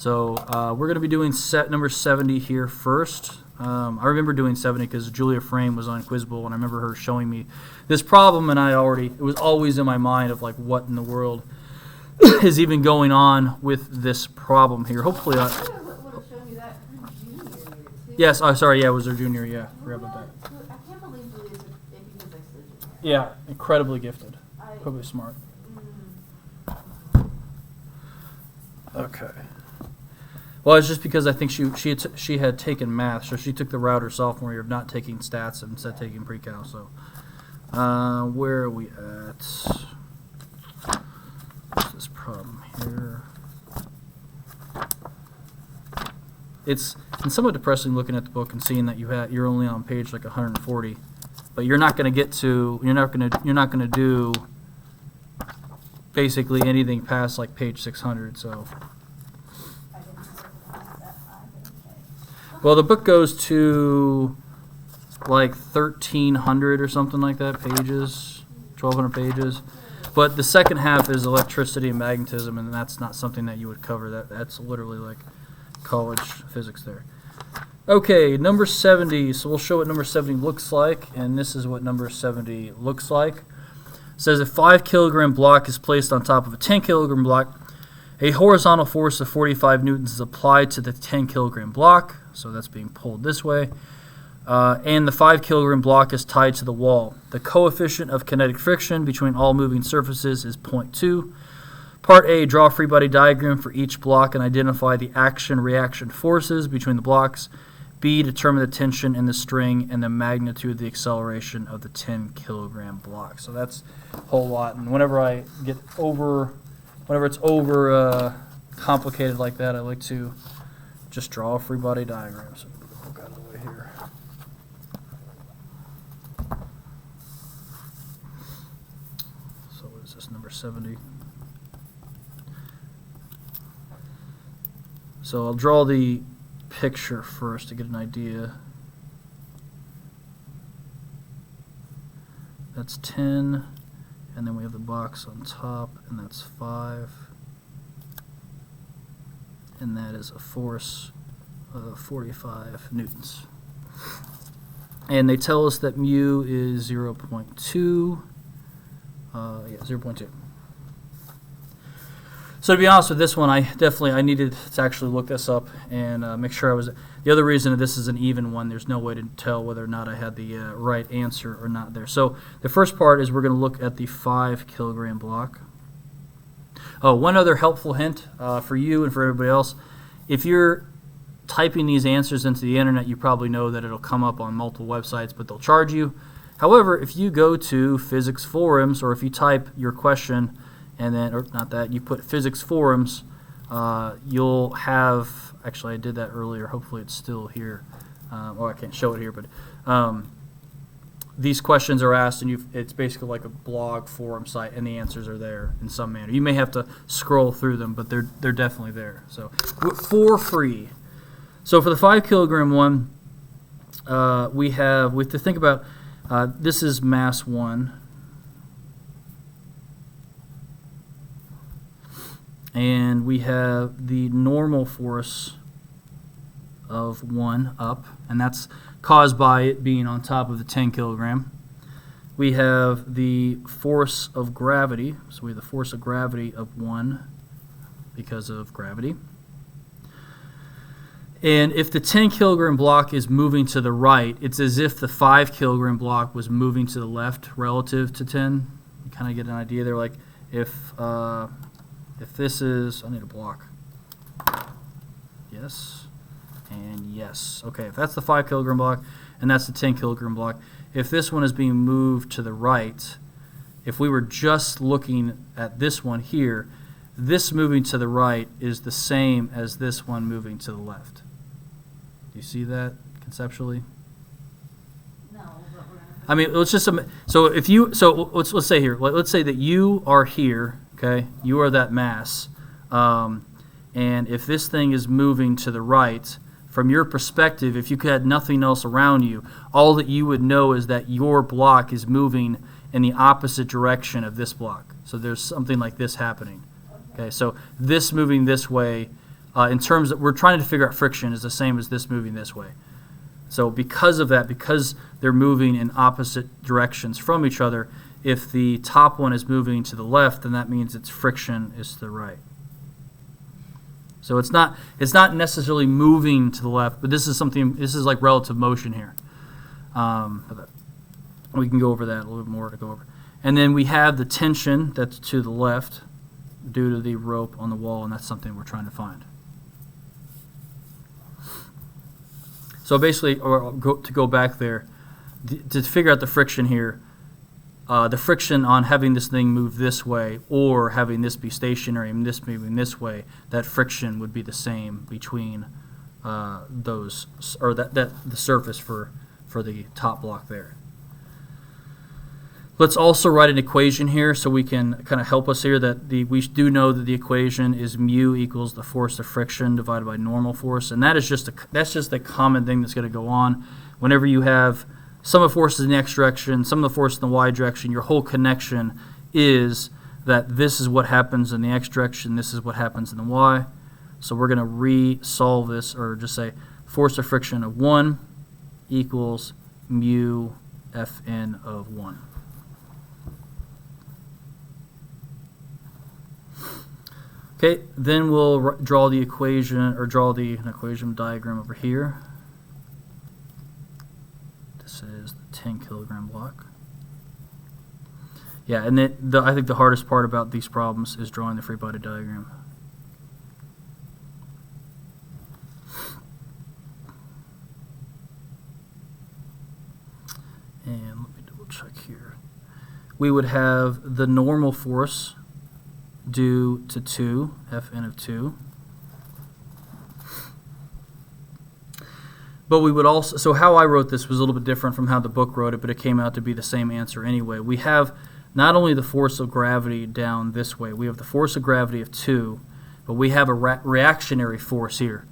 So we're going to be doing set number 70 here first. I remember doing 70 because Julia Frame was on Quizbowl, and I remember her showing me this problem, and it was always in my mind of like, what in the world is even going on with this problem here. Hopefully, yes. Oh, sorry. Yeah, it was her junior. Yeah, forgot about that. I can't believe Julia's because I stood in Yeah, incredibly gifted, incredibly smart. Okay. Well, it's just because I think she had taken math, so she took the route her sophomore year of not taking stats and instead taking pre-cal. So, where are we at? What's this problem here? It's somewhat depressing looking at the book and seeing that you're only on page like 140, but you're not going to do basically anything past like page 600. So. Well, the book goes to like 1,300 or something like that pages, 1,200 pages. But the second half is electricity and magnetism, and that's not something that you would cover. That's literally like college physics there. Okay, number 70. So we'll show what number 70 looks like, and this is what number 70 looks like. It says a 5 kilogram block is placed on top of a 10 kilogram block. A horizontal force of 45 newtons is applied to the 10 kilogram block, so that's being pulled this way, and the 5 kilogram block is tied to the wall. The coefficient of kinetic friction between all moving surfaces is 0.2. Part A, draw a free body diagram for each block and identify the action-reaction forces between the blocks. B, determine the tension in the string and the magnitude of the acceleration of the 10 kilogram block. So that's a whole lot, and whenever it's over complicated like that, I like to just draw a free body diagram. So we'll go out of the way here. So what is this, number 70? So I'll draw the picture first to get an idea. That's 10. And then we have the box on top, and that's 5. And that is a force of 45 newtons. And they tell us that mu is 0.2. 0.2. So to be honest with this one, I needed to actually look this up and make sure I was. The other reason that this is an even one, there's no way to tell whether or not I had the right answer or not there. So the first part is we're going to look at the 5 kilogram block. Oh, one other helpful hint for you and for everybody else. If you're typing these answers into the internet, you probably know that it'll come up on multiple websites, but they'll charge you. However, if you go to physics forums, or if you type your question and then, or not that, you put physics forums, you'll have, actually I did that earlier, hopefully it's still here. Well, I can't show it here, but these questions are asked, and it's basically like a blog forum site, and the answers are there in some manner. You may have to scroll through them, but they're definitely there. So for free. So for the 5 kilogram one, we have to think about, this is mass 1. And we have the normal force of 1 up, and that's caused by it being on top of the 10 kilogram. We have the force of gravity, so we have the force of gravity of 1 because of gravity. And if the 10 kilogram block is moving to the right, it's as if the 5 kilogram block was moving to the left relative to 10. You kind of get an idea there, like if this is, I need a block. Yes. And yes. Okay, if that's the 5 kilogram block and that's the 10 kilogram block, if this one is being moved to the right, if we were just looking at this one here, this moving to the right is the same as this one moving to the left. Do you see that conceptually? No, but we're gonna. I mean, let's just let's say here. Let's say that you are here. Okay, you are that mass, and if this thing is moving to the right, from your perspective, if you had nothing else around you, all that you would know is that your block is moving in the opposite direction of this block. So there's something like this happening. Okay, so this moving this way in terms that we're trying to figure out friction is the same as this moving this way. So because of that, because they're moving in opposite directions from each other, if the top one is moving to the left, then that means its friction is to the right. So it's not necessarily moving to the left, but this is like relative motion here. We can go over that a little bit more to go over. And then we have the tension that's to the left due to the rope on the wall, and that's something we're trying to find. So basically, to go back there, to figure out the friction here, the friction on having this thing move this way or having this be stationary and this moving this way, that friction would be the same between those, or the surface for the top block there. Let's also write an equation here so we can kind of help us here that we do know that the equation is mu equals the force of friction divided by normal force, and that's just a common thing that's going to go on whenever you have some of the forces in the x direction, some of the forces in the y direction. Your whole connection is that this is what happens in the x direction, this is what happens in the y. So we're going to re-solve this, or just say force of friction of 1 equals mu Fn of 1. Okay, then we'll draw the equation, or draw the equation diagram over here. This is the 10 kilogram block. Yeah, and I think the hardest part about these problems is drawing the free body diagram. And let me double check here. We would have the normal force due to 2, Fn of 2. But we would also, so how I wrote this was a little bit different from how the book wrote it, but it came out to be the same answer anyway. We have not only the force of gravity down this way, we have the force of gravity of 2, but we have a reactionary force here.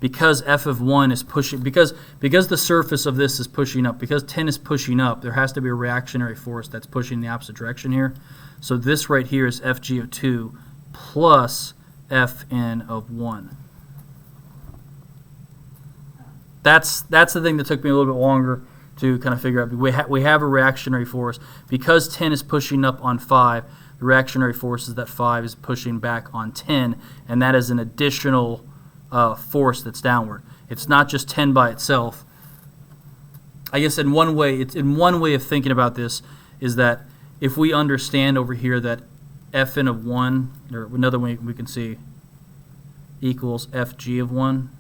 Because F of 1 is pushing, because the surface of this is pushing up, because 10 is pushing up, there has to be a reactionary force that's pushing the opposite direction here. So this right here is Fg of 2 plus Fn of 1. That's the thing that took me a little bit longer to kind of figure out. We have a reactionary force. Because 10 is pushing up on 5, the reactionary force is that 5 is pushing back on 10, and that is an additional force that's downward. It's not just 10 by itself. I guess in one way of thinking about this is that if we understand over here that Fn of 1, or another way we can see, equals Fg of 1,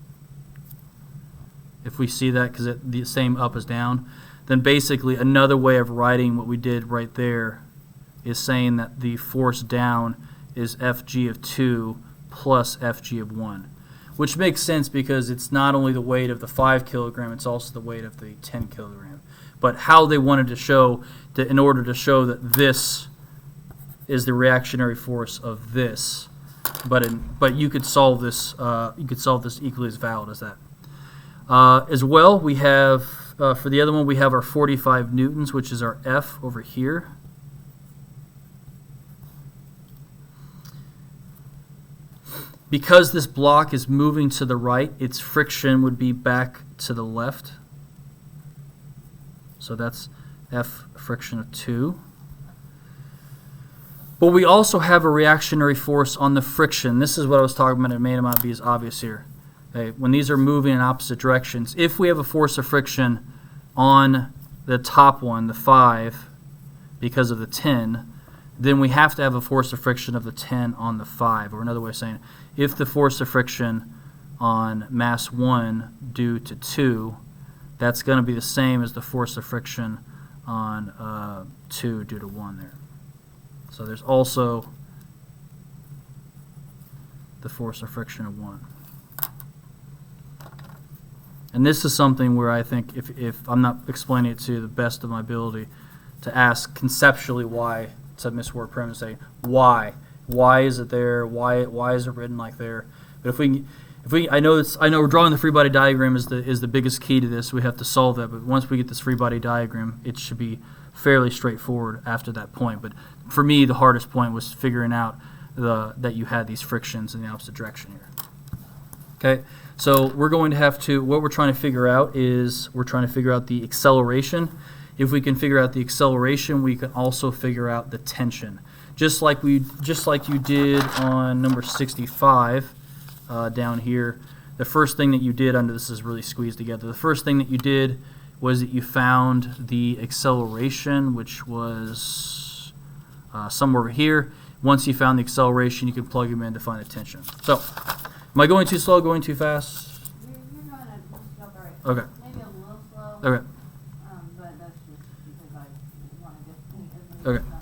if we see that because the same up is down, then basically another way of writing what we did right there is saying that the force down is Fg of 2 plus Fg of 1. Which makes sense because it's not only the weight of the 5 kilogram, it's also the weight of the 10 kilogram. But how they wanted to show, in order to show that this is the reactionary force of this, but you could solve this. You could solve this equally as valid as that. As well, we have for the other one we have our 45 newtons, which is our F over here. Because this block is moving to the right, its friction would be back to the left. So that's F friction of 2. But we also have a reactionary force on the friction. This is what I was talking about. It may not be as obvious here. Okay, when these are moving in opposite directions, if we have a force of friction on the top one, the 5, because of the 10, then we have to have a force of friction of the 10 on the 5. Or another way of saying it, if the force of friction on mass 1 due to 2, that's going to be the same as the force of friction on 2 due to 1 there. So there's also the force of friction of 1. And this is something where I think if I'm not explaining it to the best of my ability, to ask conceptually why, to Miss Word Prim and say why is it there? Why is it written like there? But if we I know drawing the free body diagram is the biggest key to this. We have to solve that. But once we get this free body diagram, it should be fairly straightforward after that point. But for me, the hardest point was figuring out that you had these frictions in the opposite direction here. Okay, so we're going to have to, what we're trying to figure out is we're trying to figure out the acceleration. If we can figure out the acceleration, we can also figure out the tension. Just like you did on number 65 down here. The first thing that you did, under this is really squeezed together. The first thing that you did was that you found the acceleration, which was somewhere over here. Once you found the acceleration, you can plug them in to find the tension. So, am I going too slow, going too fast? You're going at just about the right. Okay. Maybe a little slow. Okay. But that's just because I want to get as many Okay. as done.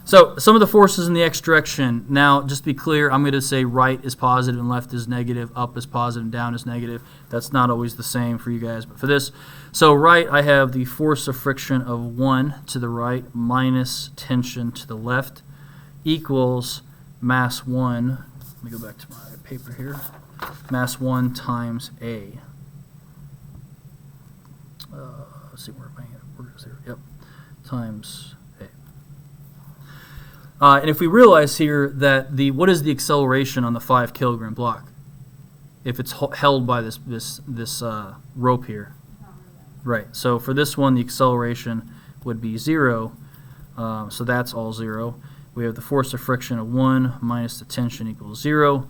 So, some of the forces in the x direction. Now, just to be clear, I'm going to say right is positive and left is negative, up is positive and down is negative. That's not always the same for you guys, but for this. So, right, I have the force of friction of 1 to the right minus tension to the left equals mass 1. Let me go back to my paper here. Mass 1 times A. Let's see, where am I at? Where is there? Yep. Times A. And if we realize here that what is the acceleration on the 5 kilogram block? If it's held by this rope here. Right. So for this one, the acceleration would be 0. So that's all 0. We have the force of friction of 1 minus the tension equals 0.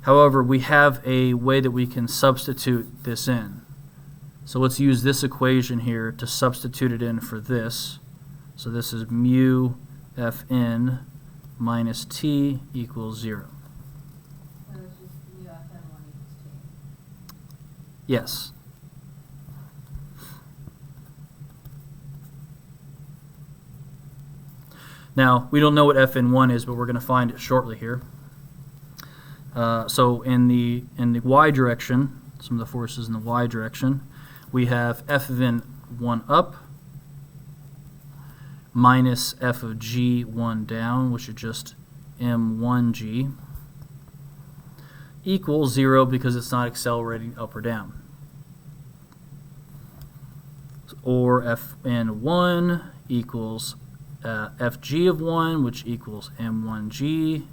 However, we have a way that we can substitute this in. So let's use this equation here to substitute it in for this. So this is mu Fn minus T equals 0. So it's just mu Fn 1 equals T. Yes. Now, we don't know what Fn1 is, but we're going to find it shortly here. So in the y direction, some of the forces in the y direction, we have F of n1 up minus F of g1 down, which is just m1g, equals 0 because it's not accelerating up or down. Or Fn1 equals Fg of 1, which equals m1g,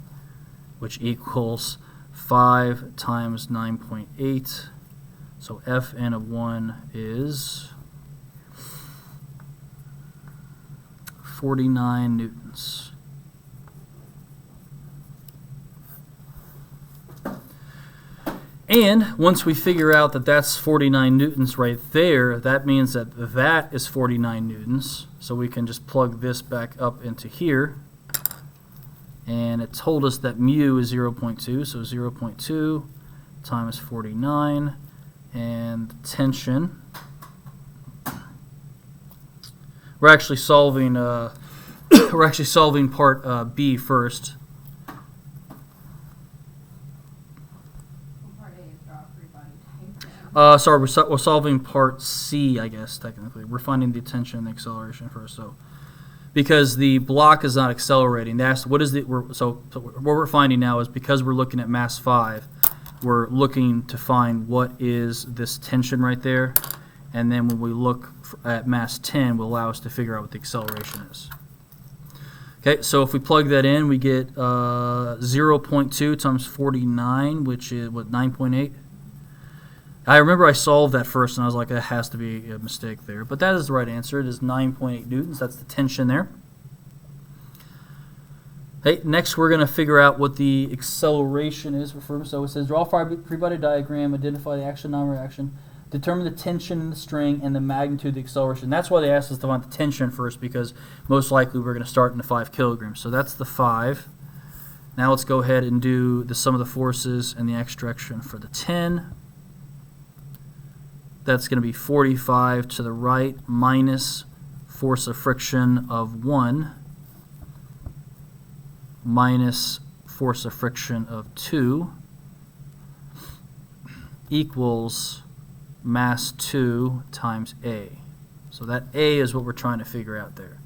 which equals 5 times 9.8. So Fn of 1 is 49 newtons. And once we figure out that that's 49 newtons right there, that means that that is 49 newtons. So we can just plug this back up into here. And it told us that mu is 0.2, so 0.2 times 49. And tension, we're actually solving part B first. Part A is draw free body type. Sorry, we're solving part C, I guess, technically. We're finding the tension and the acceleration first. So, because the block is not accelerating, that's what is the so what we're finding now is because we're looking at mass 5, we're looking to find what is this tension right there, and then when we look at mass 10, will allow us to figure out what the acceleration is. Okay, so if we plug that in, we get 0.2 times 49, which is what, 9.8. I remember I solved that first, and I was like, that has to be a mistake there. But that is the right answer. It is 9.8 newtons. That's the tension there. Hey, next we're going to figure out what the acceleration is. So it says, draw a free body diagram, identify the action, non-reaction, determine the tension in the string, and the magnitude of the acceleration. That's why they asked us to find the tension first, because most likely we're going to start in the 5 kilograms. So that's the 5. Now let's go ahead and do the sum of the forces and the x direction for the 10. That's going to be 45 to the right minus force of friction of 1 minus force of friction of 2 equals mass 2 times A. So that A is what we're trying to figure out there.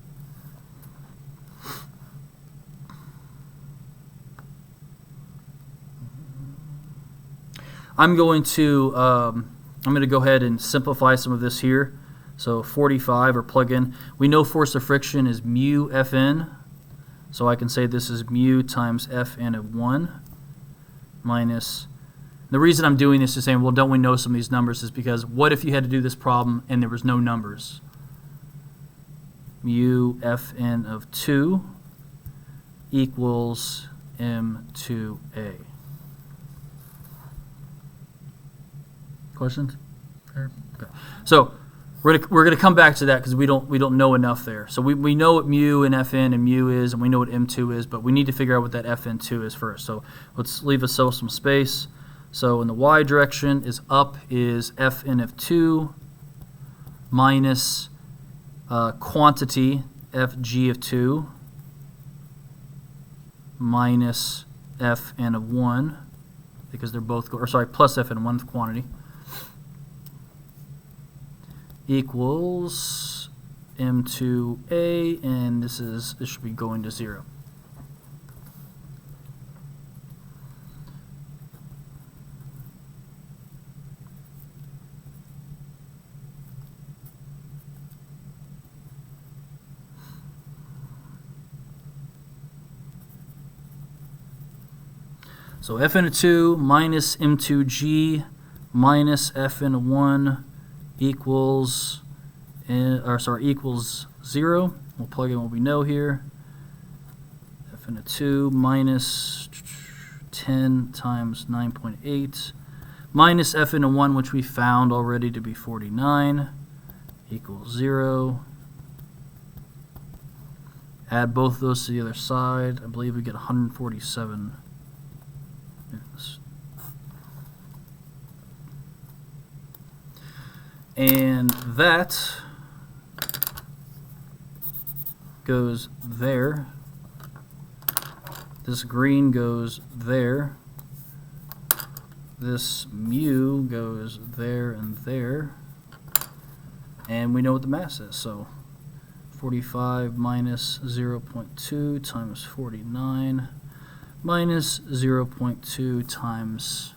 I'm going to go ahead and simplify some of this here. So 45, or plug in. We know force of friction is mu Fn So I can say this is mu times Fn of 1 minus, the reason I'm doing this is saying, well, don't we know some of these numbers, is because what if you had to do this problem and there was no numbers? Mu Fn of 2 equals M2A. Questions? Okay. So we're gonna come back to that because we don't know enough there. So we know what mu and Fn and mu is, and we know what M2 is, but we need to figure out what that Fn2 is first. So let's leave ourselves some space. So in the y direction is up is Fn of 2 minus quantity Fg of 2 minus Fn of 1, because they're both, or sorry, plus Fn of 1 quantity, equals M2A, and this should be going to 0. So Fn of 2 minus M2G minus Fn of 1 equals, equals 0. We'll plug in what we know here. Fn of 2 minus 10 times 9.8 minus Fn of 1, which we found already to be 49, equals 0. Add both of those to the other side. I believe we get 147. Yes. And that goes there. This green goes there. This mu goes there and there. And we know what the mass is. So 45 minus 0.2 times 49 minus 0.2 times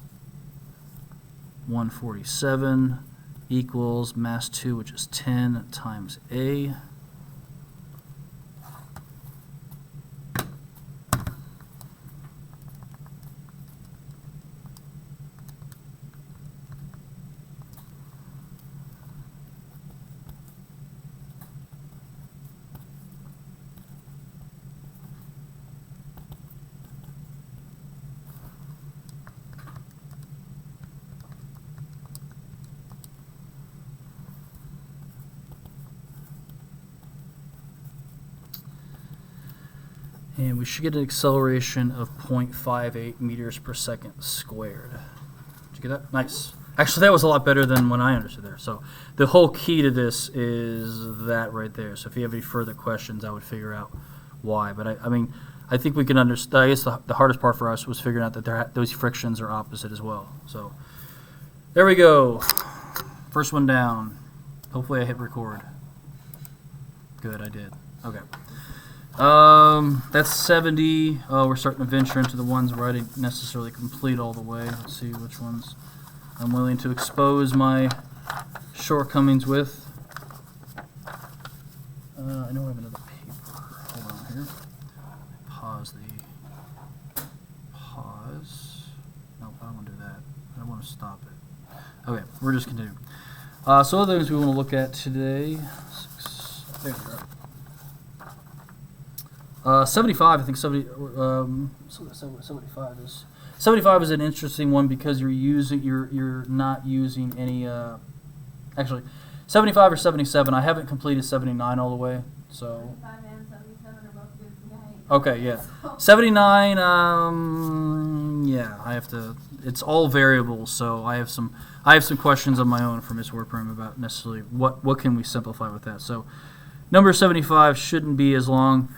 147 equals mass 2, which is 10 times A. And we should get an acceleration of 0.58 meters per second squared. Did you get that? Nice. Actually, that was a lot better than when I understood there. So the whole key to this is that right there. So if you have any further questions, I would figure out why. But I mean, I think we can understand. I guess the hardest part for us was figuring out that those frictions are opposite as well. So there we go. First one down. Hopefully I hit record. Good, I did. Okay. That's 70. We're starting to venture into the ones where I didn't necessarily complete all the way. Let's see which ones I'm willing to expose my shortcomings with. I know I have another paper. Hold on here. Pause. Nope, I don't want to do that. I want to stop it. Okay, we're just continuing. So other things we want to look at today. There we go. 75, I think 75 is 75 is an interesting one because you're not using any actually 75 or 77. I haven't completed 79 all the way, so 75 and 77 are both good for me. okay, yeah. 79 yeah, I have to, it's all variables, so I have some questions of my own for Ms. Workroom about necessarily what can we simplify with that. So number 75 shouldn't be as long.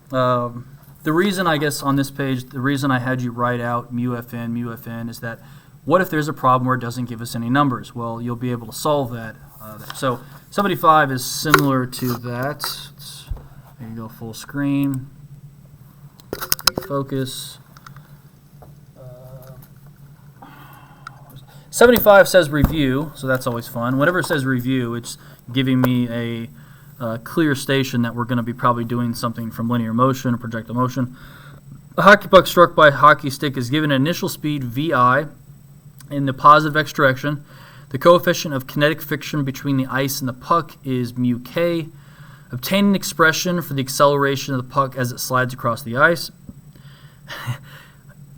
The reason, I guess, on this page, the reason I had you write out mu fn is that what if there's a problem where it doesn't give us any numbers? Well, you'll be able to solve that. So 75 is similar to that. There you go, full screen. Focus. 75 says review, so that's always fun. Whenever it says review, it's giving me clear station that we're going to be probably doing something from linear motion or projectile motion. A hockey puck struck by a hockey stick is given an initial speed vi in the positive x direction. The coefficient of kinetic friction between the ice and the puck is mu k. Obtain an expression for the acceleration of the puck as it slides across the ice.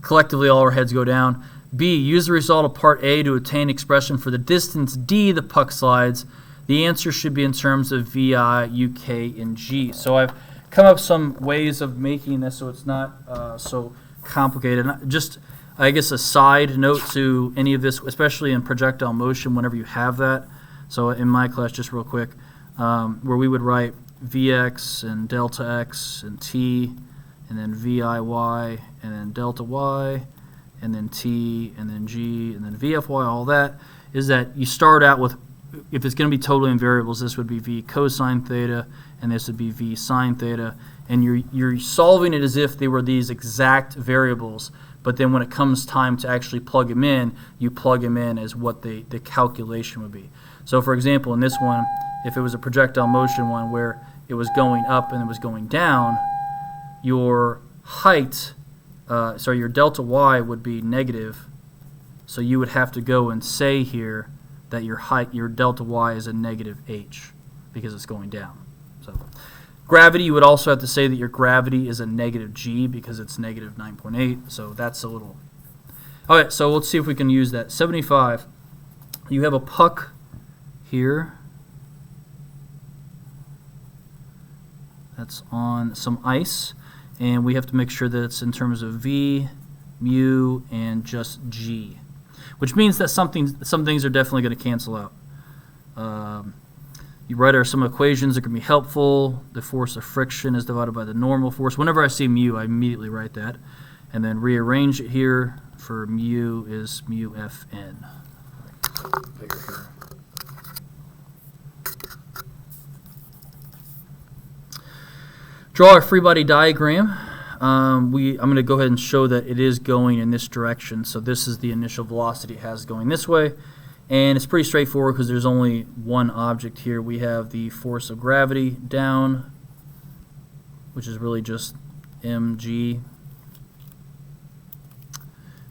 Collectively, all our heads go down. B, use the result of part A to obtain an expression for the distance d the puck slides. The answer should be in terms of VI, UK, and G. So I've come up some ways of making this so it's not so complicated. Just, I guess, a side note to any of this, especially in projectile motion, whenever you have that. So in my class, just real quick, where we would write Vx and delta x and t, and then VIY, and then delta y, and then t, and then g, and then VFY, all that, is that you start out with, if it's going to be totally in variables, this would be v cosine theta, and this would be v sine theta, and you're solving it as if they were these exact variables, but then when it comes time to actually plug them in, you plug them in as what the calculation would be. So for example, in this one, if it was a projectile motion one where it was going up and it was going down, your height, your delta y would be negative, so you would have to go and say here that your height, your delta y is a negative h because it's going down. So gravity, you would also have to say that your gravity is a negative g because it's negative 9.8, so that's a little... Alright, so let's see if we can use that. 75, you have a puck here that's on some ice, and we have to make sure that it's in terms of v, mu, and just g, which means that some things are definitely going to cancel out. You write some equations that can be helpful. The force of friction is divided by the normal force. Whenever I see mu, I immediately write that, and then rearrange it here. For mu is mu Fn. Bigger here. Draw a free body diagram. I'm going to go ahead and show that it is going in this direction. So this is the initial velocity it has going this way. And it's pretty straightforward because there's only one object here. We have the force of gravity down, which is really just mg.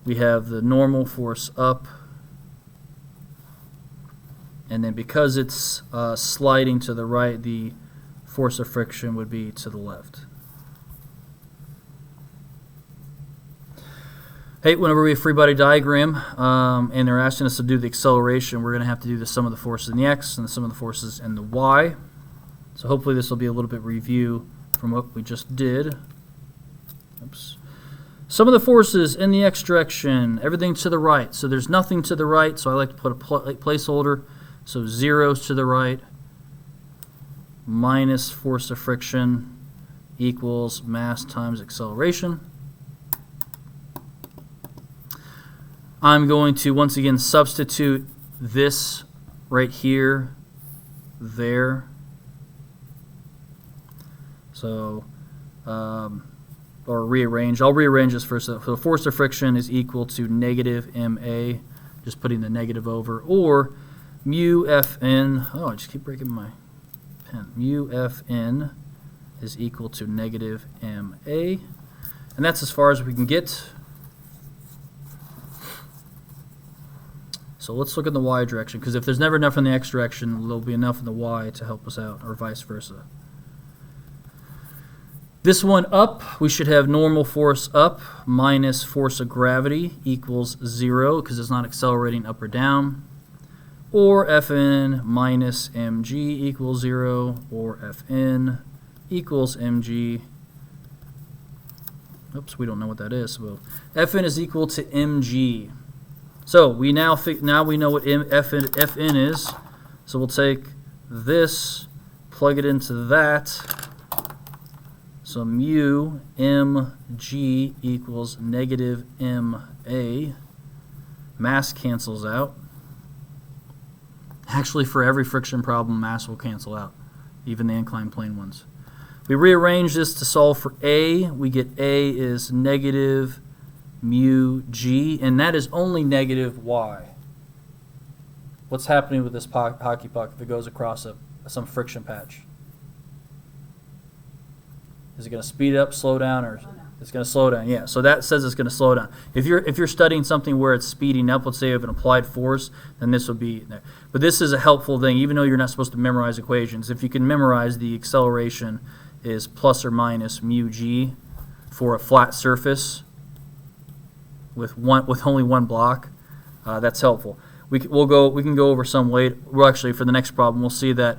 We have the normal force up. And then because it's sliding to the right, the force of friction would be to the left. Hey, whenever we have free body diagram and they're asking us to do the acceleration, we're going to have to do the sum of the forces in the x and the sum of the forces in the y. So hopefully this will be a little bit review from what we just did. Oops. Sum of the forces in the x direction, everything to the right. So there's nothing to the right, so I like to put a placeholder. So zeros to the right minus force of friction equals mass times acceleration. I'm going to once again substitute this right here, there. So, or rearrange. I'll rearrange this first. So the force of friction is equal to negative ma, just putting the negative over, or mu Fn. Oh, I just keep breaking my pen. Mu Fn is equal to negative ma, and that's as far as we can get. So let's look in the y direction, because if there's never enough in the x direction, there'll be enough in the y to help us out, or vice versa. This one up, we should have normal force up minus force of gravity equals 0, because it's not accelerating up or down. Or Fn minus mg equals 0, or Fn equals mg. Oops, we don't know what that is. So Fn is equal to mg. So we now we know what Fn is. So we'll take this, plug it into that. So mu mg equals negative ma. Mass cancels out. Actually, for every friction problem, mass will cancel out, even the inclined plane ones. We rearrange this to solve for A. We get A is negative mu g, and that is only negative y. What's happening with this hockey puck if it goes across some friction patch? Is it going to speed up, slow down, or it's going to slow down? Yeah, so that says it's going to slow down. If you're studying something where it's speeding up, let's say of an applied force, then this would be there. But this is a helpful thing, even though you're not supposed to memorize equations. If you can memorize the acceleration is plus or minus mu g for a flat surface with only one block, that's helpful. We can go over some later. Well, actually, for the next problem, we'll see that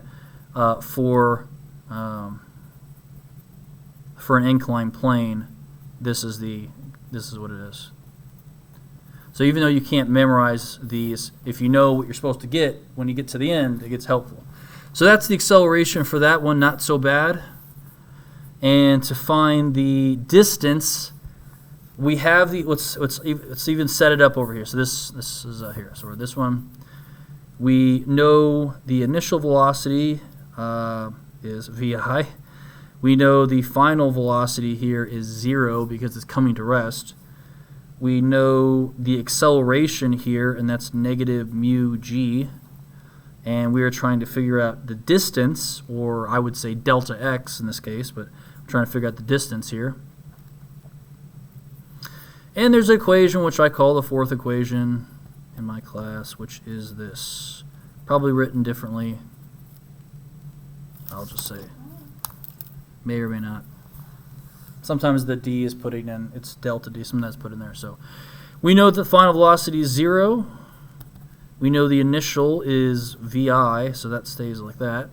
for an inclined plane, this is what it is. So even though you can't memorize these, if you know what you're supposed to get when you get to the end, it gets helpful. So that's the acceleration for that one, not so bad. And to find the distance, we have the let's even set it up over here. So this is here. So for this one, we know the initial velocity is vi. We know the final velocity here is 0 because it's coming to rest. We know the acceleration here, and that's negative mu g. And we are trying to figure out the distance, or I would say delta x in this case, but I'm trying to figure out the distance here. And there's an equation which I call the fourth equation in my class, which is this. Probably written differently. I'll just say. May or may not. Sometimes the d is putting in, it's delta d, sometimes put in there. So we know that the final velocity is 0. We know the initial is vi, so that stays like that.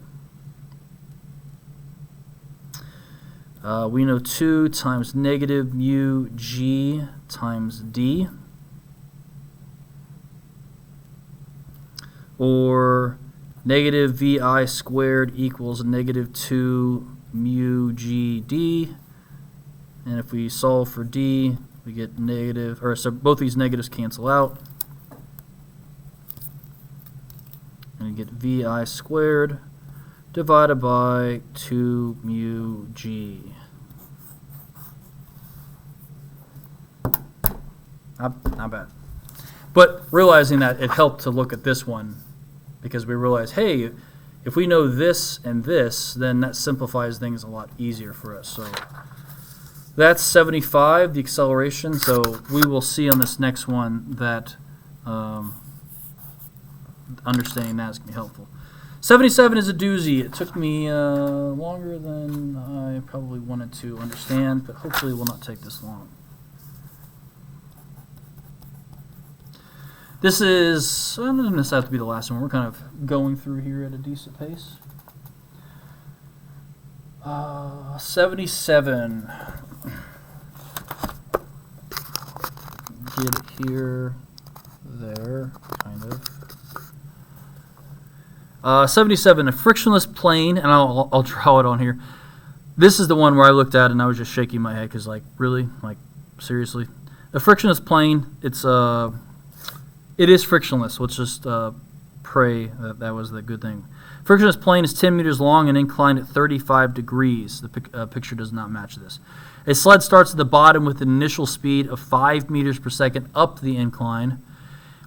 We know 2 times negative mu g times d. Or negative vi squared equals negative 2 mu g d. And if we solve for d, we get negative, or so both these negatives cancel out. And you get vi squared divided by 2 mu g. Not bad. But realizing that it helped to look at this one because we realized, hey, if we know this and this, then that simplifies things a lot easier for us. So that's 75, the acceleration. So we will see on this next one that understanding that is going to be helpful. 77 is a doozy. It took me longer than I probably wanted to understand, but hopefully it will not take this long. This is, I don't know if this has to be the last one. We're kind of going through here at a decent pace. 77. Get it here, there, kind of. 77, a frictionless plane, and I'll draw it on here. This is the one where I looked at and I was just shaking my head because, like, really? Like, seriously? A frictionless plane, it is frictionless. Let's just pray that was the good thing. Frictionless plane is 10 meters long and inclined at 35 degrees. The picture does not match this. A sled starts at the bottom with an initial speed of 5 meters per second up the incline.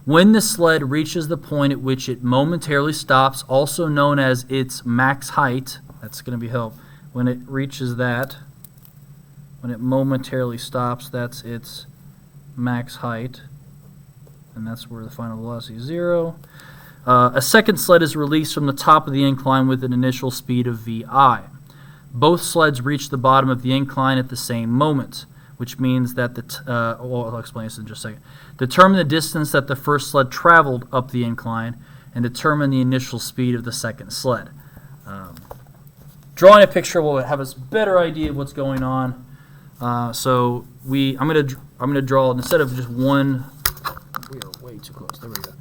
When the sled reaches the point at which it momentarily stops, also known as its max height, that's going to be help. When it reaches that, when it momentarily stops, that's its max height. And that's where the final velocity is 0. A second sled is released from the top of the incline with an initial speed of vi. Both sleds reach the bottom of the incline at the same moment, which means that I'll explain this in just a second. Determine the distance that the first sled traveled up the incline, and determine the initial speed of the second sled. Drawing a picture will have us better idea of what's going on. So I'm gonna draw instead of just one. We are way too close. There we go.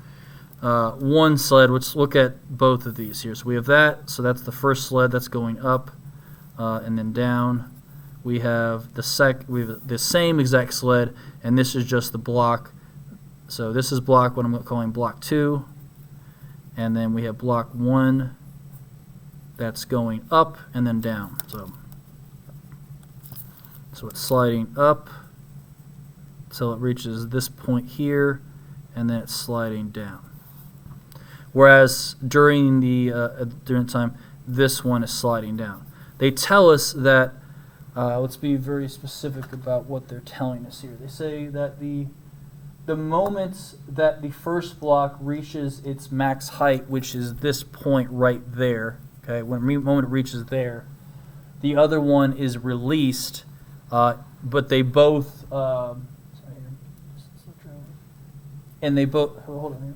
One sled. Let's look at both of these here. So we have that. So that's the first sled that's going up and then down. We have the same exact sled, and this is just the block. So this is block what I'm calling block 2, and then we have block 1 that's going up and then down. So it's sliding up till it reaches this point here, and then it's sliding down. Whereas during the time, this one is sliding down. They tell us that let's be very specific about what they're telling us here. They say that the moment that the first block reaches its max height, which is this point right there, okay, when the moment it reaches there, the other one is released, but they both, and they both, hold on here,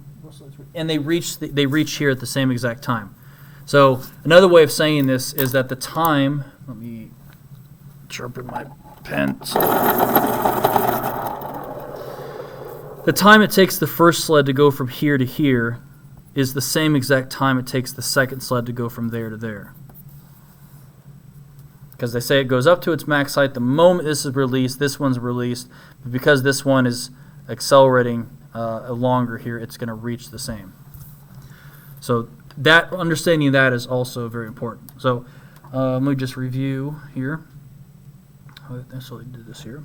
and they reach here at the same exact time. So another way of saying this is that the time, let me sharpen my pen. The time it takes the first sled to go from here to here is the same exact time it takes the second sled to go from there to there. Because they say it goes up to its max height the moment this is released, this one's released, but because this one is accelerating longer here, it's going to reach the same. So that understanding that is also very important. So let me just review here. So I did this here.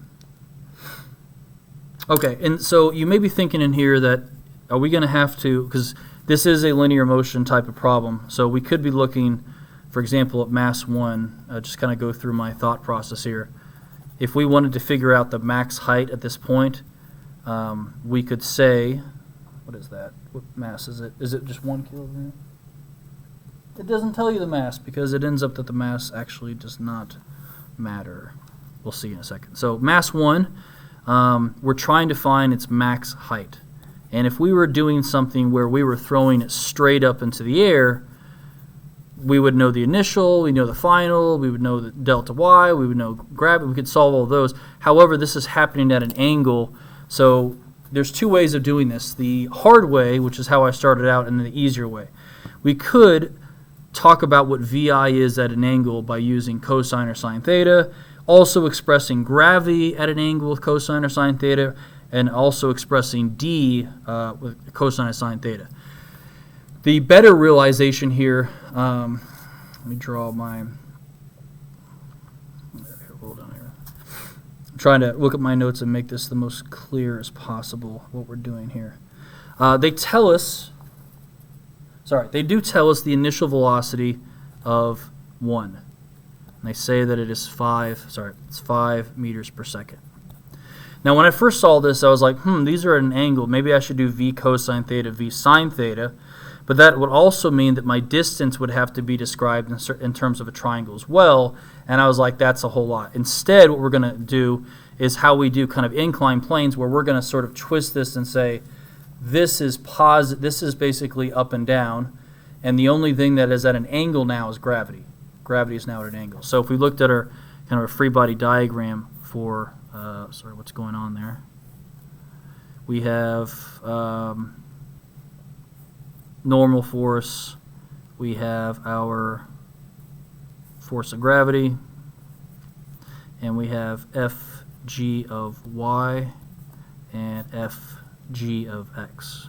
Okay, and so you may be thinking in here that are we going to have to, because this is a linear motion type of problem, so we could be looking, for example, at mass 1, just kind of go through my thought process here. If we wanted to figure out the max height at this point, we could say, what is that? What mass is it? Is it just 1 kilogram? It doesn't tell you the mass because it ends up that the mass actually does not matter. We'll see in a second. So mass 1, we're trying to find its max height. And if we were doing something where we were throwing it straight up into the air, we would know the initial, we know the final, we would know the delta y, we would know gravity, we could solve all those. However, this is happening at an angle, so there's two ways of doing this. The hard way, which is how I started out, and the easier way. We could talk about what VI is at an angle by using cosine or sine theta, also expressing gravity at an angle with cosine or sine theta, and also expressing D with cosine or sine theta. The better realization here, let me draw my, hold on here. I'm trying to look at my notes and make this the most clear as possible, what we're doing here. They do tell us the initial velocity of 1. And they say that it is 5 meters per second. Now when I first saw this, I was like, these are at an angle. Maybe I should do V cosine theta, V sine theta. But that would also mean that my distance would have to be described in terms of a triangle as well. And I was like, that's a whole lot. Instead, what we're going to do is how we do kind of inclined planes, where we're going to sort of twist this and say, this is basically up and down. And the only thing that is at an angle now is gravity. Gravity is now at an angle. So if we looked at our kind of a free body diagram for, what's going on there? We have normal force, we have our force of gravity, and we have Fg of y and Fg of x.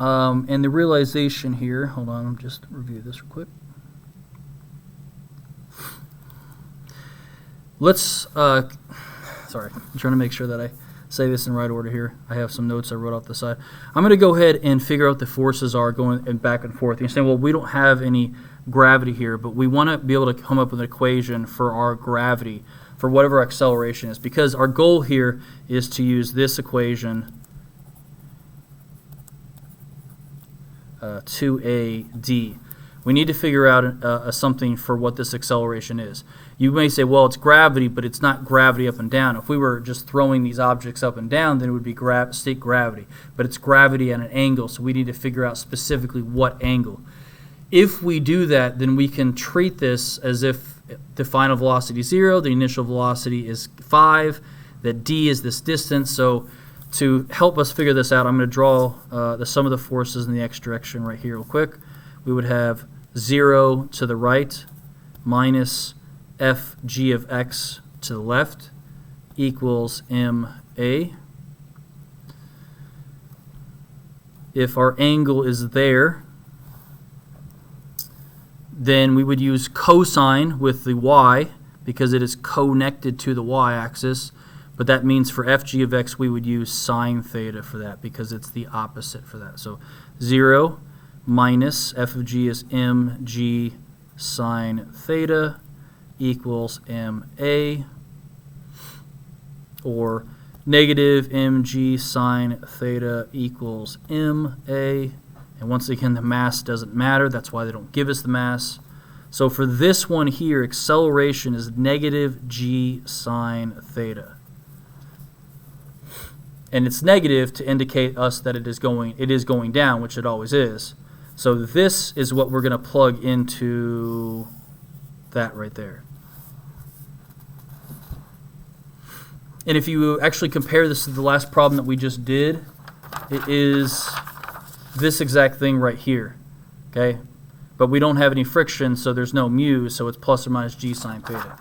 And the realization here, hold on, I'll just review this real quick. Let's, sorry, I'm trying to make sure that I say this in the right order here. I have some notes I wrote off the side. I'm going to go ahead and figure out the forces are going and back and forth. You're saying, well, we don't have any gravity here, but we want to be able to come up with an equation for our gravity, for whatever acceleration is, because our goal here is to use this equation, 2AD. We need to figure out something for what this acceleration is. You may say, well, it's gravity, but it's not gravity up and down. If we were just throwing these objects up and down, then it would be state gravity. But it's gravity at an angle, so we need to figure out specifically what angle. If we do that, then we can treat this as if the final velocity is 0, the initial velocity is 5, that d is this distance. So to help us figure this out, I'm going to draw the sum of the forces in the x direction right here real quick. We would have 0 to the right minus Fg of x to the left equals ma. If our angle is there, then we would use cosine with the y because it is connected to the y-axis But that means for fg of x, we would use sine theta for that because it's the opposite for that. So 0 minus f of g is mg sine theta equals ma, or negative mg sine theta equals ma. And once again, the mass doesn't matter. That's why they don't give us the mass. So for this one here, acceleration is negative g sine theta. And it's negative to indicate us that it is going down, which it always is. So this is what we're going to plug into that right there. And if you actually compare this to the last problem that we just did, it is this exact thing right here, okay? But we don't have any friction, so there's no mu, so it's plus or minus g sine theta.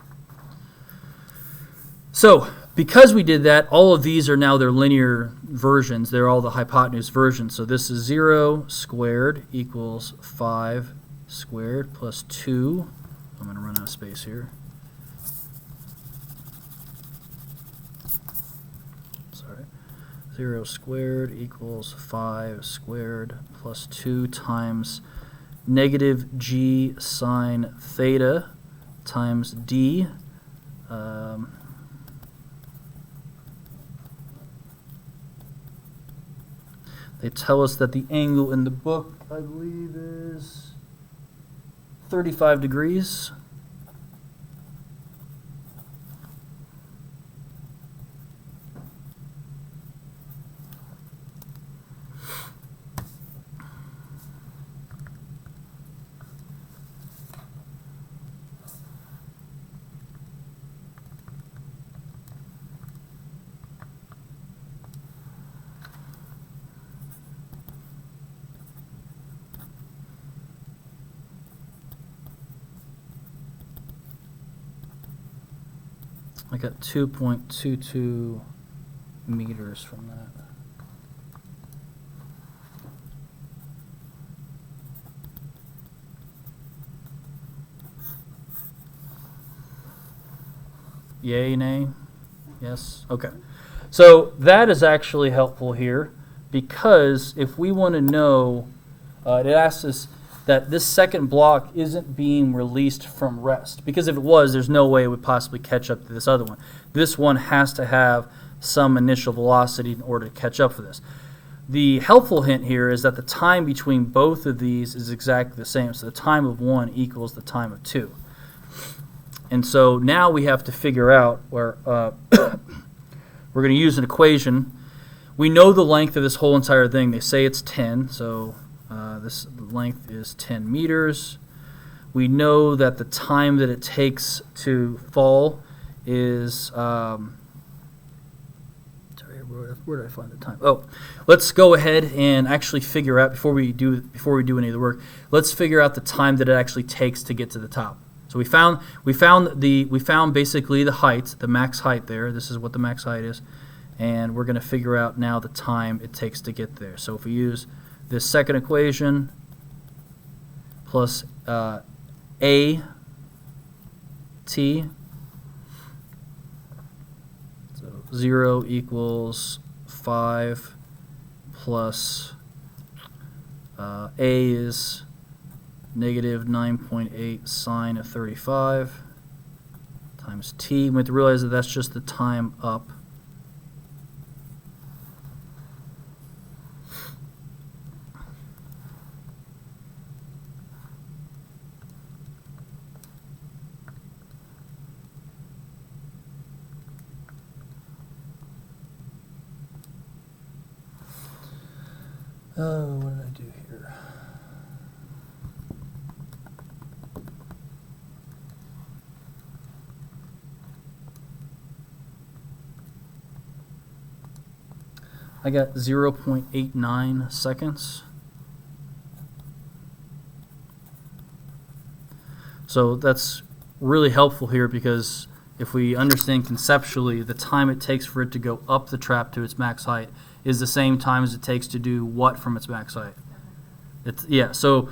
So because we did that, all of these are now their linear versions. They're all the hypotenuse versions. So this is 0 squared equals 5 squared plus 2. I'm going to run out of space here. Sorry. 0 squared equals 5 squared plus 2 times negative g sine theta times d. They tell us that the angle in the book, I believe, is 35 degrees. I got 2.22 meters from that. Yay, nay? Yes? Okay. So that is actually helpful here because if we want to know, it asks us that this second block isn't being released from rest. Because if it was, there's no way it would possibly catch up to this other one. This one has to have some initial velocity in order to catch up for this. The helpful hint here is that the time between both of these is exactly the same. So the time of one equals the time of two. And so now we have to figure out where we're going to use an equation. We know the length of this whole entire thing. They say it's 10, so this length is 10 meters. We know that the time that it takes to fall is sorry, where did I find the time? Oh, let's go ahead and actually figure out before we do any of the work. Let's figure out the time that it actually takes to get to the top. So we found basically the height, the max height there. This is what the max height is, and we're going to figure out now the time it takes to get there. So if we use this second equation plus a t, so 0 equals 5 plus a is negative 9.8 sine of 35 times t. We have to realize that that's just the time up. Oh, what did I do here? I got 0.89 seconds. So that's really helpful here because if we understand conceptually, the time it takes for it to go up the trap to its max height is the same time as it takes to do what from its max height. Yeah, so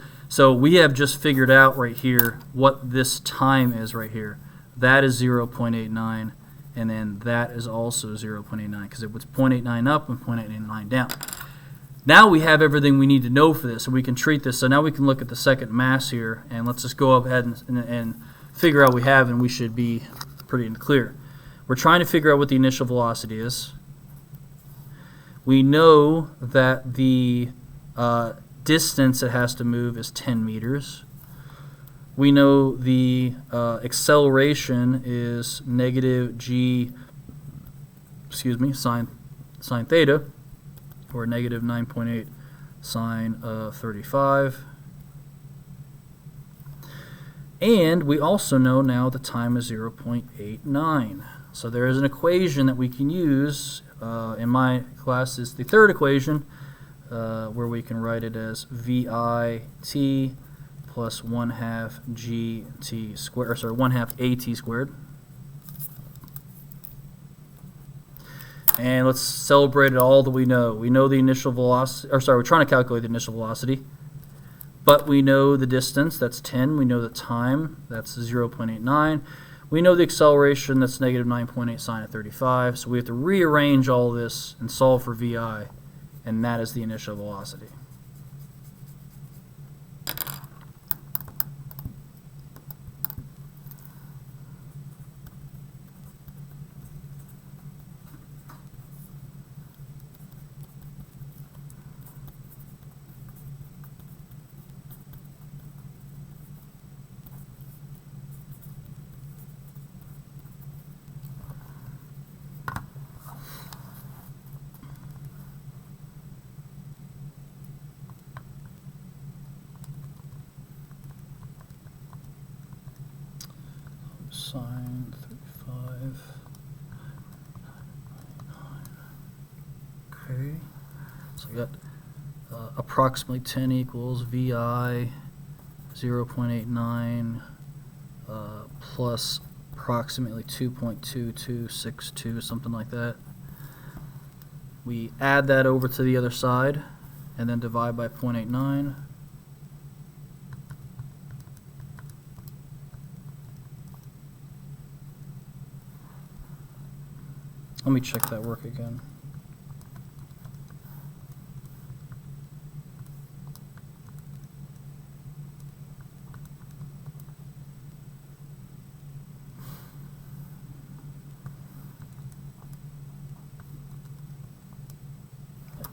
we have just figured out right here what this time is right here. That is 0.89, and then that is also 0.89 because it was 0.89 up and 0.89 down. Now we have everything we need to know for this, so we can treat this. So now we can look at the second mass here, and let's just go ahead and figure out what we have, and we should be pretty clear. We're trying to figure out what the initial velocity is. We know that the distance it has to move is 10 meters. We know the acceleration is negative g, sine theta, or negative 9.8 sine 35. And we also know now the time is 0.89. So there is an equation that we can use. In my class is the third equation, where we can write it as VIT plus 1/2 GT squared, or sorry, 1/2 AT squared. And let's celebrate it all that we know. We know the initial velocity, or sorry, we're trying to calculate the initial velocity. But we know the distance, that's 10. We know the time, that's 0.89. We know the acceleration, that's negative 9.8 sine of 35. So we have to rearrange all this and solve for VI, and that is the initial velocity. Sine 35. Okay, so we got approximately 10 equals VI 0.89 plus approximately 2.2262, something like that. We add that over to the other side and then divide by 0.89. Let me check that work again.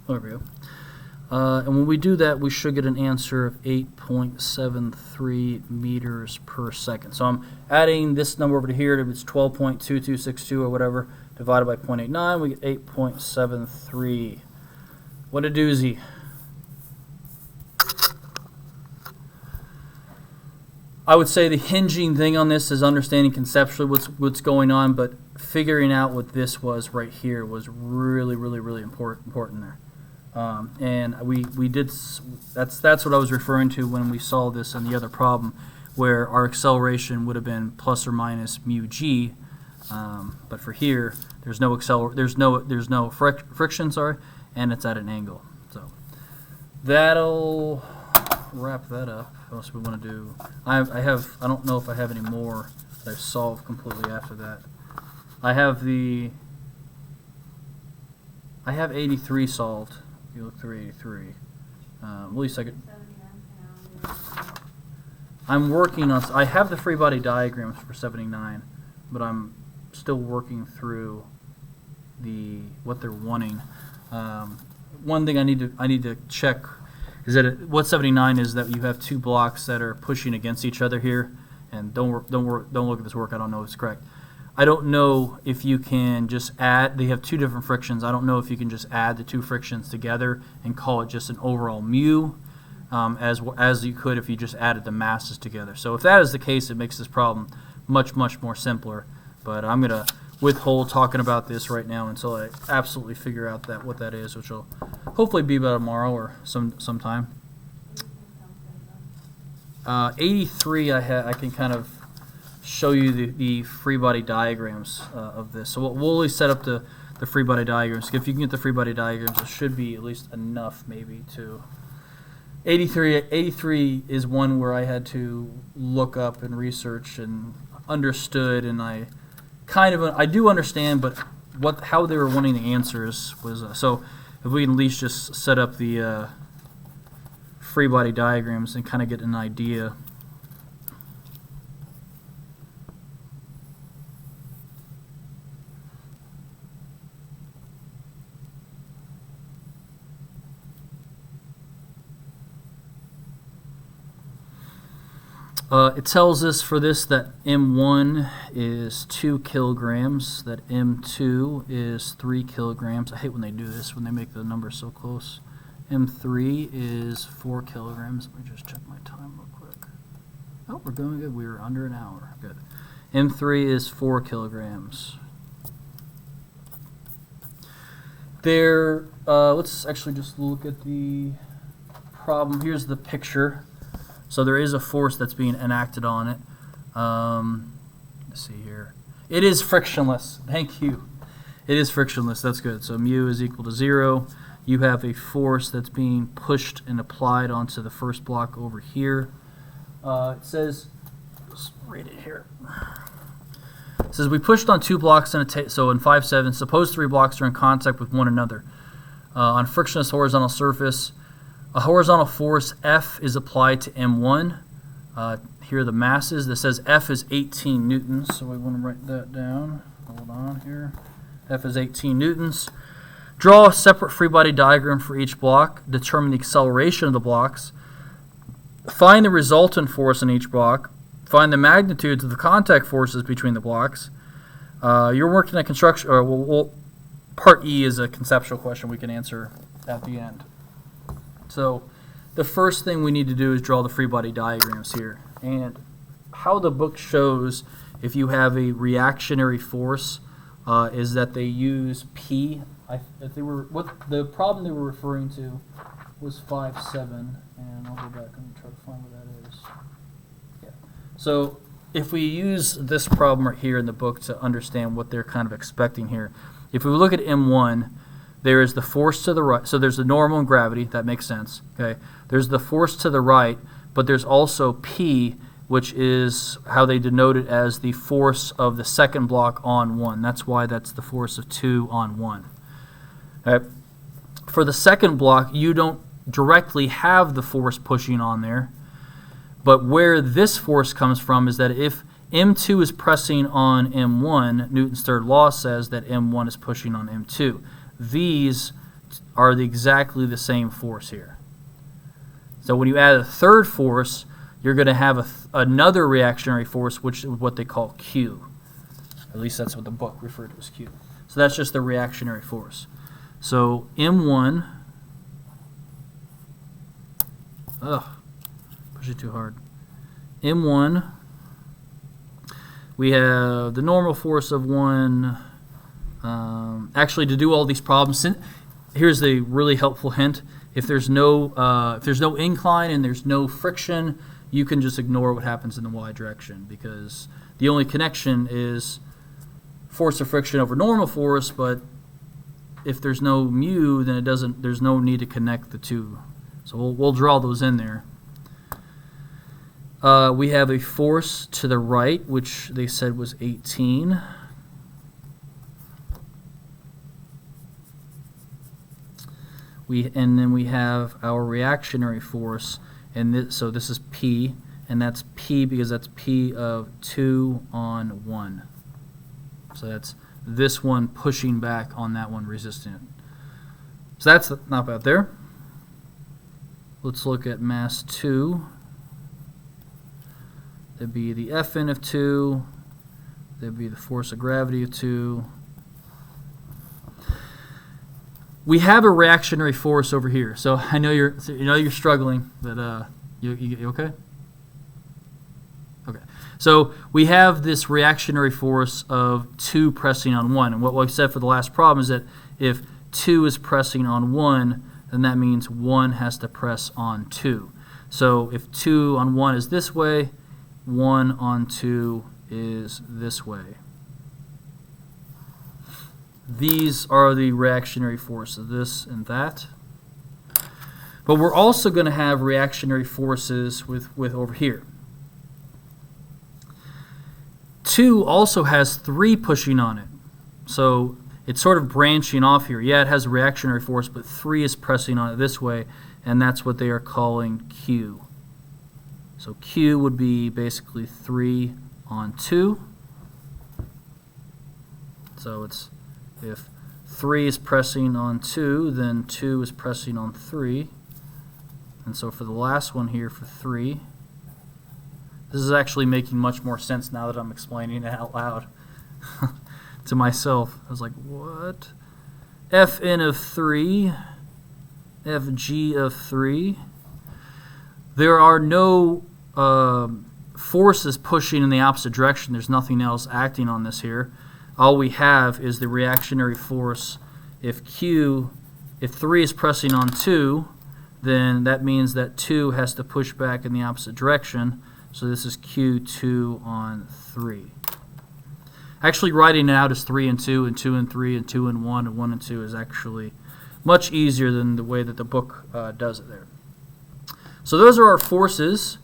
There we go. And when we do that, we should get an answer of 8.73 meters per second. So I'm adding this number over to here. If it's 12.2262 or whatever, divided by 0.89, we get 8.73. What a doozy. I would say the hinging thing on this is understanding conceptually what's going on, but figuring out what this was right here was really, really, really important there. And we did, that's what I was referring to when we saw this in the other problem, where our acceleration would have been plus or minus mu g, but for here there's no friction, sorry, and it's at an angle. So that'll wrap that up. What else we want to do? I don't know if I have any more that I've solved completely after that. I have 83 solved. You look through 83. At least I could. I'm working on. I have the free body diagrams for 79, but I'm still working through what they're wanting. One thing I need to check is that what 79 is that you have two blocks that are pushing against each other here, and don't look at this work. I don't know if it's correct. I don't know if you can just add, they have two different frictions. I don't know if you can just add the two frictions together and call it just an overall mu, as you could if you just added the masses together. So if that is the case, it makes this problem much, much more simpler. But I'm going to withhold talking about this right now until I absolutely figure out what that is, which will hopefully be about tomorrow or sometime. 83, I can kind of show you the free body diagrams of this. So we'll always set up the free body diagrams. If you can get the free body diagrams, it should be at least enough maybe to. 83 is one where I had to look up and research and understood, and I kind of I do understand, but how they were wanting the answers was so. If we can at least just set up the free body diagrams and kind of get an idea. It tells us for this that M1 is 2 kilograms, that M2 is 3 kilograms. I hate when they do this, when they make the numbers so close. M3 is 4 kilograms. Let me just check my time real quick. Oh, we're going good. We were under an hour. Good. M3 is 4 kilograms. There, let's actually just look at the problem. Here's the picture. So there is a force that's being enacted on it. Let's see here. It is frictionless. Thank you. It is frictionless. That's good. So mu is equal to 0. You have a force that's being pushed and applied onto the first block over here. It says, let's read it here. It says we pushed on 2 blocks in a so in 5-7. Suppose 3 blocks are in contact with one another on frictionless horizontal surface. A horizontal force F is applied to M1. Here are the masses. That says F is 18 newtons, so we want to write that down. Hold on here. F is 18 newtons. Draw a separate free body diagram for each block. Determine the acceleration of the blocks. Find the resultant force in each block. Find the magnitudes of the contact forces between the blocks. You're working at construction. Part E is a conceptual question we can answer at the end. So the first thing we need to do is draw the free body diagrams here. And how the book shows if you have a reactionary force is that they use P. What the problem they were referring to was 5-7, and I'll go back and try to find what that is. Yeah. So if we use this problem right here in the book to understand what they're kind of expecting here, if we look at M1, there is the force to the right. So there's the normal and gravity. That makes sense. Okay. There's the force to the right, but there's also P, which is how they denote it as the force of the second block on 1. That's why that's the force of 2 on 1. Okay. For the second block, you don't directly have the force pushing on there, but where this force comes from is that if M2 is pressing on M1, Newton's third law says that M1 is pushing on M2. These are exactly the same force here. So when you add a third force, you're going to have another reactionary force, which is what they call Q. At least that's what the book referred to as Q. So that's just the reactionary force. So M1, push it too hard. M1, we have the normal force of 1. Actually, to do all these problems, here's the really helpful hint. If there's no incline and there's no friction, you can just ignore what happens in the y direction, because the only connection is force of friction over normal force. But if there's no mu, then there's no need to connect the two. So we'll draw those in there. We have a force to the right, which they said was 18. And then we have our reactionary force, and so this is P, and that's P because that's P of 2 on 1. So that's this one pushing back on that one resisting it. So that's not bad there. Let's look at mass 2. That'd be the Fn of 2. That'd be the force of gravity of 2. We have a reactionary force over here. So I know you're struggling, but you okay? Okay. So we have this reactionary force of 2 pressing on 1. And what we said for the last problem is that if 2 is pressing on 1, then that means 1 has to press on 2. So if 2 on 1 is this way, 1 on 2 is this way. These are the reactionary forces, this and that. But we're also going to have reactionary forces with over here. 2 also has 3 pushing on it. So it's sort of branching off here. Yeah, it has a reactionary force, but 3 is pressing on it this way, and that's what they are calling Q. So Q would be basically 3 on 2. So it's if 3 is pressing on 2, then 2 is pressing on 3. And so for the last one here for 3, this is actually making much more sense now that I'm explaining it out loud to myself. I was like, what? Fn of 3, Fg of 3. There are no forces pushing in the opposite direction. There's nothing else acting on this here. All we have is the reactionary force. If 3 is pressing on 2, then that means that 2 has to push back in the opposite direction. So this is Q2 on 3. Actually writing it out as 3 and 2 and 2 and 3 and 2 and 1 and 1 and 2 is actually much easier than the way that the book does it there. So those are our forces,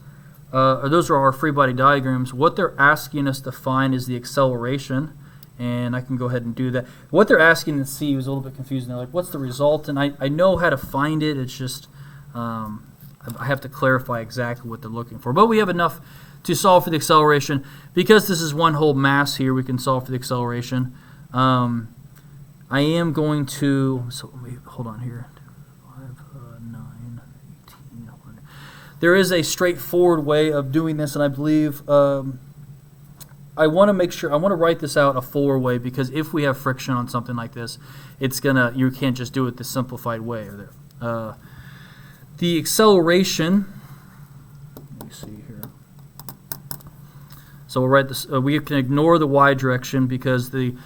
or those are our free body diagrams. What they're asking us to find is the acceleration, and I can go ahead and do that. What they're asking to see was a little bit confusing. They're like, what's the result? And I know how to find it. It's just I have to clarify exactly what they're looking for. But we have enough to solve for the acceleration. Because this is one whole mass here, we can solve for the acceleration. I am going to, so let me, hold on here. 5, 9, 18, 100. There is a straightforward way of doing this, and I believe I want to make sure, I want to write this out a fuller way, because if we have friction on something like this, it's gonna, you can't just do it the simplified way. The acceleration, let me see here. So we'll write this. We can ignore the y direction because the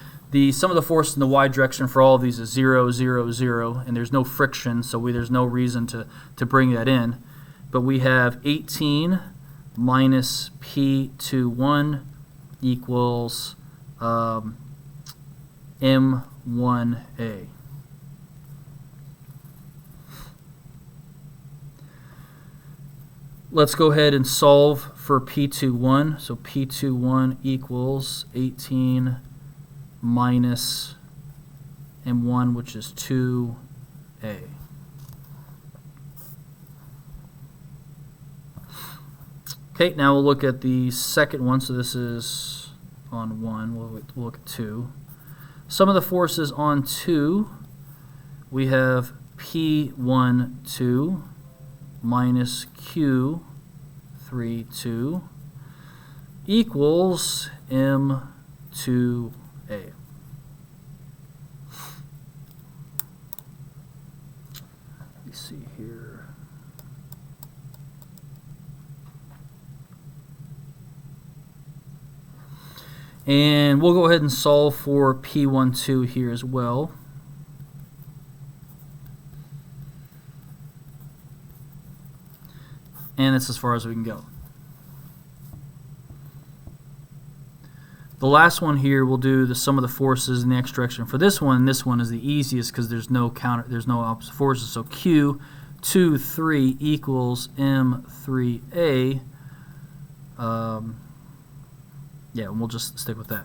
sum of the force in the y direction for all of these is 0, 0, 0, and there's no friction, so there's no reason to bring that in. But we have 18 minus P21 equals M1A. Let's go ahead and solve for P21. So P21 equals 18 minus M1, which is 2A. Okay, now we'll look at the second one. So this is on 1. We'll look at 2. Sum of the forces on 2, we have P12 minus Q32 equals M2A. Let me see here. And we'll go ahead and solve for P12 here as well. And that's as far as we can go. The last one here, we'll do the sum of the forces in the x direction. For this one is the easiest because there's no opposite forces. So Q23 equals M3A. Yeah, and we'll just stick with that.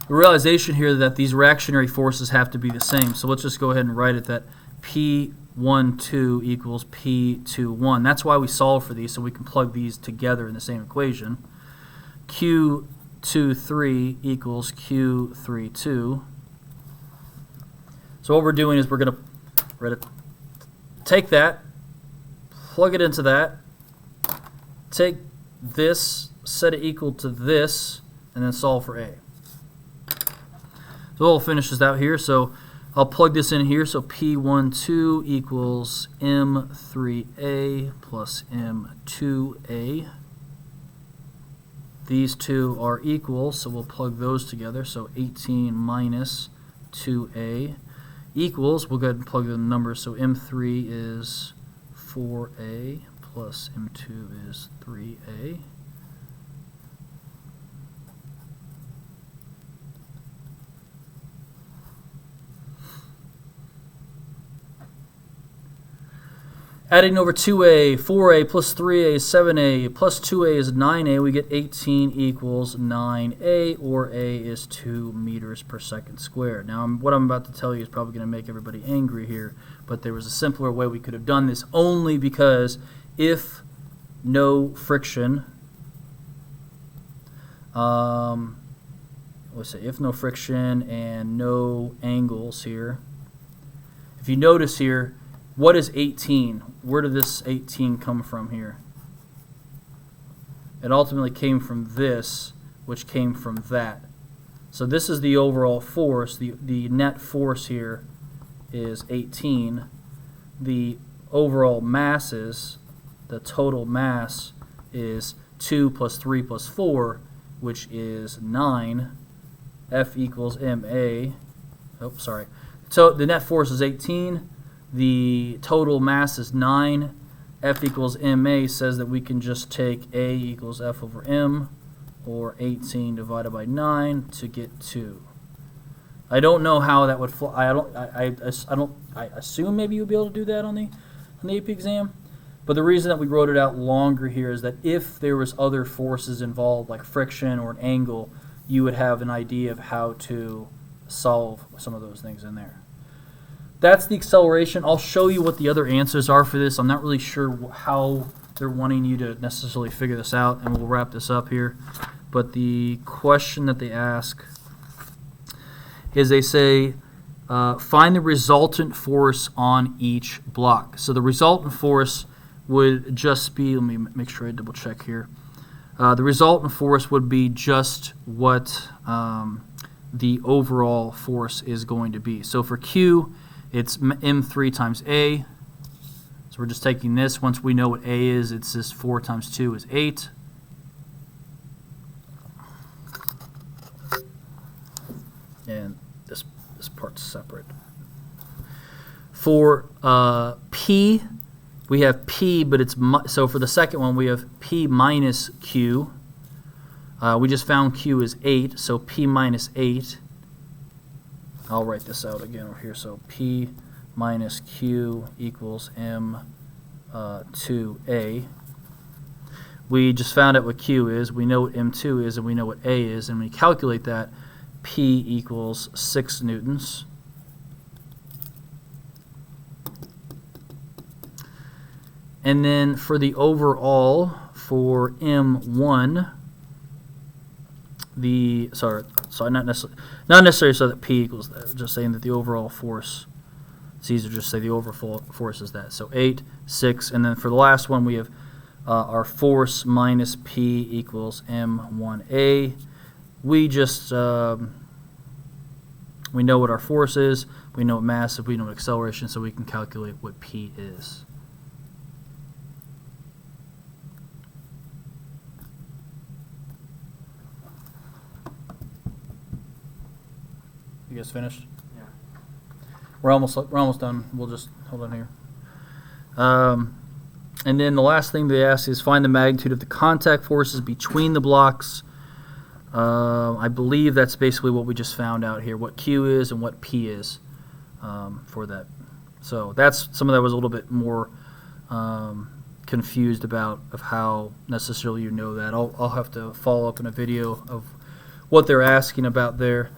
The realization here that these reactionary forces have to be the same. So let's just go ahead and write it that P12 equals P21. That's why we solve for these, so we can plug these together in the same equation. Q23 equals Q32. So what we're doing is we're going to take that, plug it into that, take this, set it equal to this, and then solve for A. So we'll finish this out here. So I'll plug this in here. So P12 equals M3A plus M2A. These two are equal, so we'll plug those together. So 18 minus 2A equals, we'll go ahead and plug in the numbers. So M3 is 4A plus M2 is 3A. Adding over 2a, 4a plus 3a is 7a, plus 2a is 9a. We get 18 equals 9a, or a is 2 meters per second squared. Now, what I'm about to tell you is probably going to make everybody angry here, but there was a simpler way we could have done this, only because if no friction, let's say if no friction and no angles here, if you notice here, what is 18? Where did this 18 come from here? It ultimately came from this, which came from that. So this is the overall force. The net force here is 18. The overall masses, the total mass is 2 plus 3 plus 4, which is 9. F equals ma. Oh, sorry. So the net force is 18. The total mass is 9. F equals ma says that we can just take a equals F over m, or 18 divided by 9 to get 2. I don't know how that would fly. I assume maybe you'll be able to do that on the AP exam. But the reason that we wrote it out longer here is that if there was other forces involved, like friction or an angle, you would have an idea of how to solve some of those things in there. That's the acceleration. I'll show you what the other answers are for this. I'm not really sure how they're wanting you to necessarily figure this out, and we'll wrap this up here. But the question that they ask is, they say, find the resultant force on each block. So the resultant force would just be, let me make sure I double check here. The resultant force would be just what the overall force is going to be. So for Q, it's m3 times a. So we're just taking this. Once we know what a is, it's just 4 times 2 is 8. And this part's separate. For P, we have P, but it's so for the second one we have P minus Q. We just found Q is 8, so P minus 8. I'll write this out again over here. So P minus Q equals M2A. We just found out what Q is. We know what M2 is, and we know what A is. And when we calculate that, P equals 6 newtons. And then for the overall, for M1, sorry, not necessarily so that P equals that, just saying that the overall force, it's easier to just say the overall force is that. So 8, 6, and then for the last one we have our force minus P equals M1A. We just, we know what our force is, we know what mass is, we know what acceleration, so we can calculate what P is. You guys finished? Yeah. We're almost done. We'll just hold on here. And then the last thing they ask is find the magnitude of the contact forces between the blocks. I believe that's basically what we just found out here, what Q is and what P is for that. So that's some of that was a little bit more confused about of how necessarily you know that. I'll have to follow up in a video of what they're asking about there.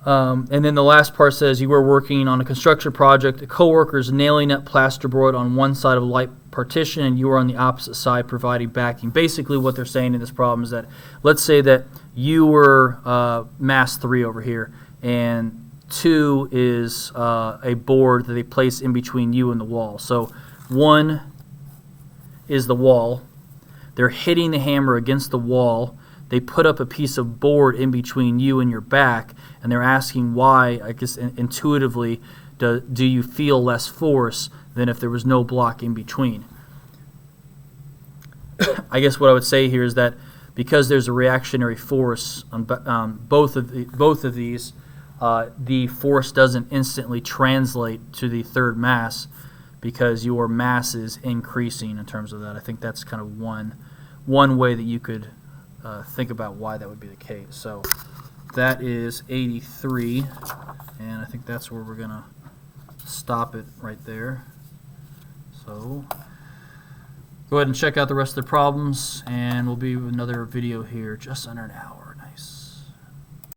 And then the last part says you were working on a construction project. A coworker is nailing up plasterboard on one side of a light partition, and you are on the opposite side providing backing. Basically, what they're saying in this problem is that let's say that you were mass 3 over here, and 2 is a board that they place in between you and the wall. So 1 is the wall. They're hitting the hammer against the wall. They put up a piece of board in between you and your back, and they're asking why, I guess intuitively, do you feel less force than if there was no block in between? I guess what I would say here is that because there's a reactionary force on both of these, the force doesn't instantly translate to the third mass because your mass is increasing in terms of that. I think that's kind of one way that you could think about why that would be the case. So that is 83, and I think that's where we're going to stop it right there. So go ahead and check out the rest of the problems, and we'll be with another video here just under an hour.